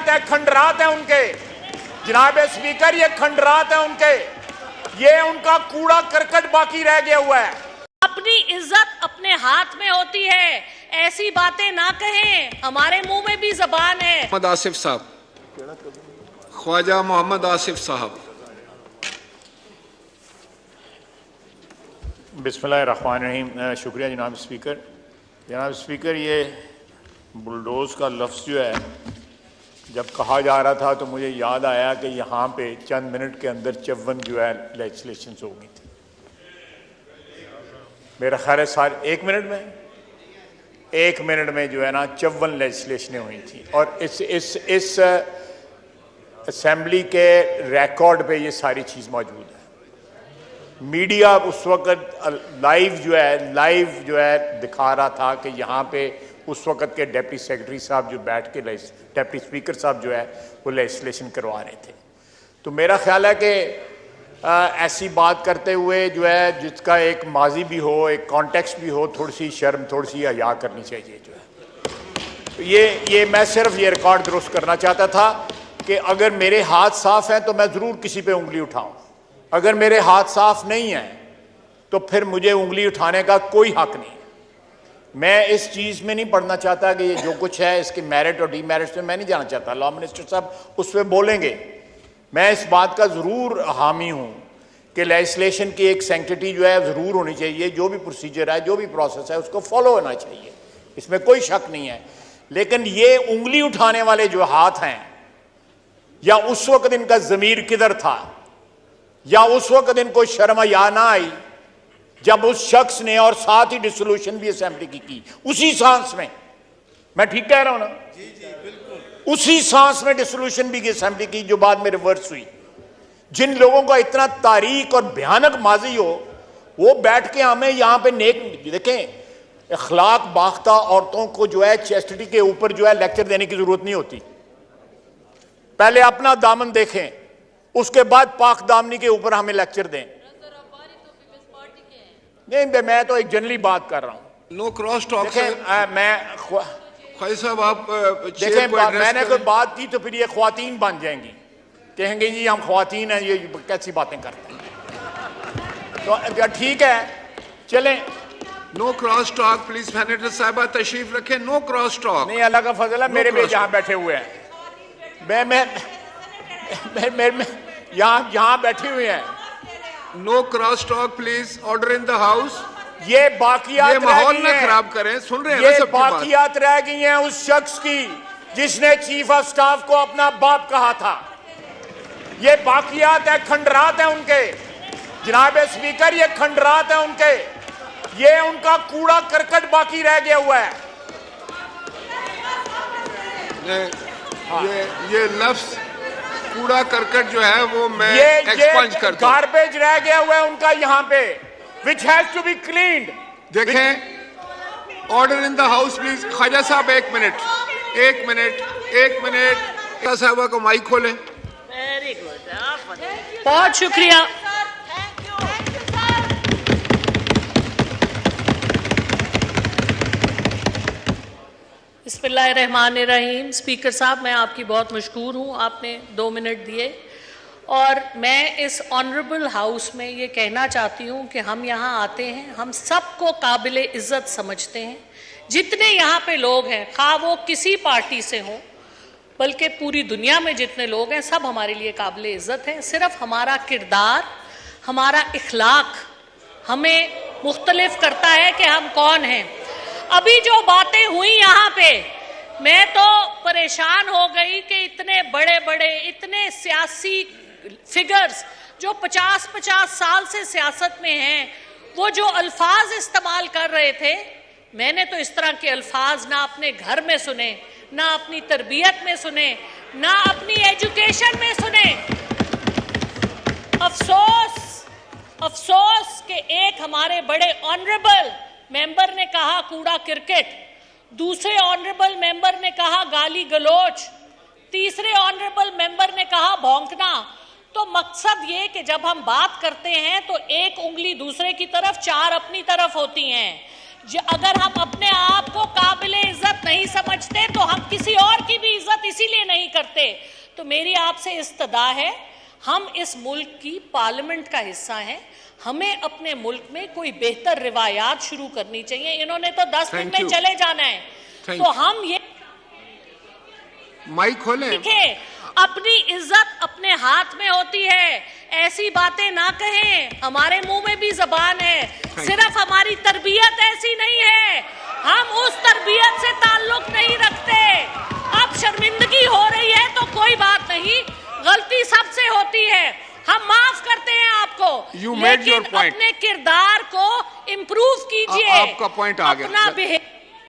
बाकियात है, खंडरात है उनके। जनाब स्पीकर, ये खंडरात है उनके, ये उनका कूड़ा करकट बाकी रह गया हुआ है। अपनी इज्जत अपने हाथ में होती है, ऐसी बातें ना कहें, हमारे मुंह में भी जबान है। मोहम्मद आसिफ साहब, ख्वाजा मोहम्मद आसिफ साहब। बिस्मिल्लाहिर्रहमानिर्रहीम। शुक्रिया जनाब स्पीकर। जनाब स्पीकर, ये बुलडोज का लफ्ज़ जो है जब कहा जा रहा था तो मुझे याद आया कि यहाँ पे चंद मिनट के अंदर 54 जो है लेजिस्लेशन हो गई थी। मेरा ख्याल है एक मिनट में जो है ना 54 लेजिस्लेशनें हुई थी। और इस असेंबली के रिकॉर्ड पे ये सारी चीज़ मौजूद है। मीडिया उस वक़्त लाइव जो है दिखा रहा था कि यहाँ पे उस वक़्त के डिप्टी सेक्रेटरी साहब जो बैठ के डिप्टी स्पीकर साहब जो है वो लेजिस्लेशन करवा रहे थे। तो मेरा ख्याल है कि ऐसी बात करते हुए जो है जिसका एक माजी भी हो, एक कॉन्टेक्स्ट भी हो, थोड़ी सी शर्म, थोड़ी सी हया करनी चाहिए जो है। तो ये मैं सिर्फ ये रिकॉर्ड दुरुस्त करना चाहता था कि अगर मेरे हाथ साफ हैं तो मैं ज़रूर किसी पे उंगली उठाऊं, अगर मेरे हाथ साफ नहीं हैं तो फिर मुझे उंगली उठाने का कोई हक नहीं। मैं इस चीज़ में नहीं पढ़ना चाहता कि ये जो कुछ है इसके मेरिट और डीमेरिट्स में मैं नहीं जाना चाहता। लॉ मिनिस्टर साहब उस पर बोलेंगे। मैं इस बात का ज़रूर हामी हूँ कि लेजिस्लेशन की एक सैंक्टिटी जो है ज़रूर होनी चाहिए। जो भी प्रोसीजर है, जो भी प्रोसेस है, उसको फॉलो होना चाहिए, इसमें कोई शक नहीं है। लेकिन ये उंगली उठाने वाले जो हाथ हैं, या उस वक्त इनका ज़मीर किधर था, या उस वक्त इनको शर्म या ना आई जब उस शख्स ने, और साथ ही डिसोल्यूशन भी असेंबली की उसी सांस में, मैं ठीक कह रहा हूं ना? जी बिल्कुल, उसी सांस में डिसोल्यूशन भी की असेंबली की जो बाद में रिवर्स हुई। जिन लोगों का इतना तारीख और भयानक माजी हो, वो बैठ के हमें यहां पे नेक देखें। अखलाक बाख्ता औरतों को जो है चेस्टिटी के ऊपर जो है लेक्चर देने की जरूरत नहीं होती। पहले अपना दामन देखें, उसके बाद पाक दामनी के ऊपर हमें लेक्चर दें। नहीं, मैं तो एक जनरली बात कर रहा हूं। No cross talk. मैं ख्वाजा साहब आप देखें, मैंने कोई बात की तो फिर ये ख्वातीन बन जाएंगी, कहेंगे जी हम ख्वातीन हैं, ये कैसी बातें करते हैं। तो ठीक है, चलें। No cross talk please. Senator साहबा तशरीफ रखें। No cross talk. नहीं, अल्लाह का फजल है, मेरे भी यहाँ बैठे हुए हैं, मैं यहाँ बैठे हुए हैं। No cross talk please. Order in the house. ये बाकियात, ये माहौल ना खराब करें। सुन रहे हैं ये बाकियात रह गई हैं उस शख्स की जिसने चीफ ऑफ स्टाफ को अपना बाप कहा था। ये बाकियात है, खंडरात है उनके। जनाब स्पीकर, ये खंडरात है उनके, ये उनका कूड़ा करकट बाकी रह गया हुआ है। ये लफ्ज कूड़ा करकट जो है वो मैं एक्सपंज करता हूं। गार्बेज रह गया हुआ है उनका यहाँ पे, which has to be cleaned। देखें, order in the house please. Khawaja साहब एक मिनट। ख्वाजा साहबा को माइक खोलें। वेरी गुड, बहुत शुक्रिया। बिस्मिल्लाहिर्रहमानिर्रहीम। स्पीकर साहब, मैं आपकी बहुत मशकूर हूँ, आपने 2 मिनट दिए। और मैं इस ऑनरेबल हाउस में ये कहना चाहती हूँ कि हम यहाँ आते हैं, हम सबको काबिल इज़्ज़त समझते हैं। जितने यहाँ पे लोग हैं, खा वो किसी पार्टी से हों, बल्कि पूरी दुनिया में जितने लोग हैं, सब हमारे लिए काबिल इज़्ज़त हैं। सिर्फ हमारा किरदार, हमारा इखलाक हमें मुख्तलिफ करता है कि हम कौन हैं। अभी जो बातें हुई यहाँ पे, मैं तो परेशान हो गई कि इतने बड़े बड़े, इतने सियासी फिगर्स जो 50-50 साल से सियासत में हैं, वो जो अल्फाज इस्तेमाल कर रहे थे, मैंने तो इस तरह के अल्फाज ना अपने घर में सुने, ना अपनी तरबियत में सुने, ना अपनी एजुकेशन में सुने। अफसोस कि एक हमारे बड़े ऑनरेबल मेंबर ने कहा कूड़ा क्रिकेट, दूसरे ऑनरेबल मेंबर ने कहा गाली गलोच, तीसरे ऑनरेबल मेंबर ने कहा भौंकना। तो मकसद ये कि जब हम बात करते हैं तो एक उंगली दूसरे की तरफ, 4 अपनी तरफ होती हैं। अगर हम अपने आप को काबिले इज्जत नहीं समझते तो हम किसी और की भी इज्जत इसीलिए नहीं करते। तो मेरी आपसे इस्तदा है, हम इस मुल्क की पार्लियामेंट का हिस्सा हैं, हमें अपने मुल्क में कोई बेहतर रिवायात शुरू करनी चाहिए। इन्होंने तो 10 दिन में चले जाना है, तो हम ये माइक खोलें। देखें, अपनी इज्जत अपने हाथ में होती है, ऐसी बातें ना कहें। हमारे मुंह में भी जबान है, सिर्फ हमारी तरबियत ऐसी नहीं है, हम उस तरबियत से ताल्लुक नहीं रखते। अब शर्मिंदगी हो रही है तो कोई बात नहीं, गलती सबसे होती है, हम माफ करते हैं आपको, लेकिन अपने किरदार को इम्प्रूव कीजिए। आपका पॉइंट आ गया। अपना